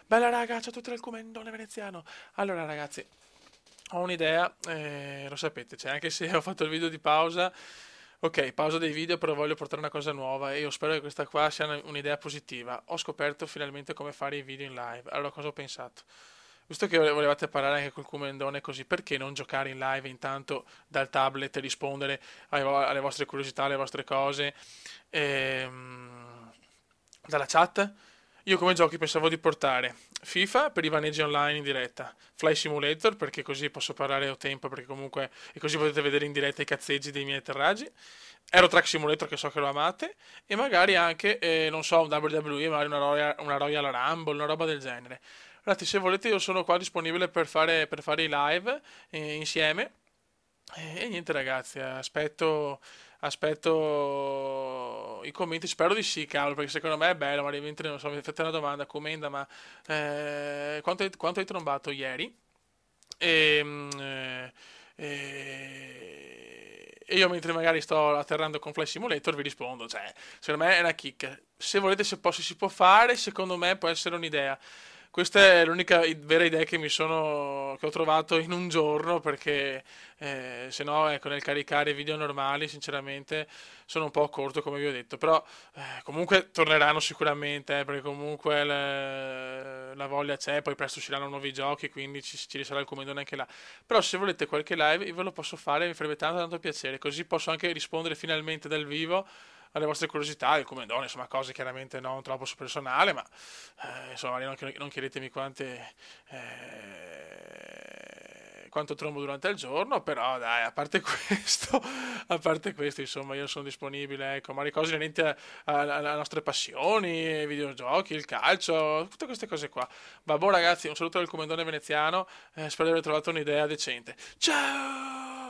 Bella raga, ciao a tutti dal Comendone veneziano. Allora ragazzi, ho un'idea, lo sapete, cioè anche se ho fatto il video di pausa, ok, pausa dei video, però voglio portare una cosa nuova e io spero che questa qua sia un'idea positiva. Ho scoperto finalmente come fare i video in live. Allora cosa ho pensato? Visto che volevate parlare anche col Comendone così, perché non giocare in live e intanto dal tablet e rispondere alle vostre curiosità, alle vostre cose? Dalla chat? Io come giochi pensavo di portare FIFA per i vaneggi online in diretta, Fly Simulator perché così posso parlare a tempo perché comunque e così potete vedere in diretta i cazzeggi dei miei atterraggi, Aero Track Simulator che so che lo amate e magari anche, non so, un WWE, magari una Royal Rumble, una roba del genere. Ragazzi, se volete io sono qua disponibile per fare i live insieme e niente ragazzi, aspetto i commenti, spero di sì, cavolo, perché secondo me è bello, ma mentre non so, mi fate una domanda, commenta, ma quanto hai trombato ieri? E, e io mentre magari sto atterrando con Flight Simulator vi rispondo, cioè, secondo me è una chicca. Se volete, se si può fare, secondo me può essere un'idea. Questa è l'unica vera idea che ho trovato in un giorno perché se no ecco, nel caricare video normali sinceramente sono un po' corto come vi ho detto, però comunque torneranno sicuramente perché comunque la voglia c'è, poi presto usciranno nuovi giochi quindi ci sarà il comandone anche là. Però se volete qualche live io ve lo posso fare, mi farebbe tanto piacere, così posso anche rispondere finalmente dal vivo alle vostre curiosità, il comandone, insomma cose chiaramente non troppo su personale, ma insomma non chiedetemi quanto trombo durante il giorno, però dai, a parte questo, a parte questo, insomma, io sono disponibile, ecco, magari cose inerenti alle nostre passioni, i videogiochi, il calcio, tutte queste cose qua. Vabbè, ragazzi, un saluto dal comandone veneziano, spero di aver trovato un'idea decente. Ciao!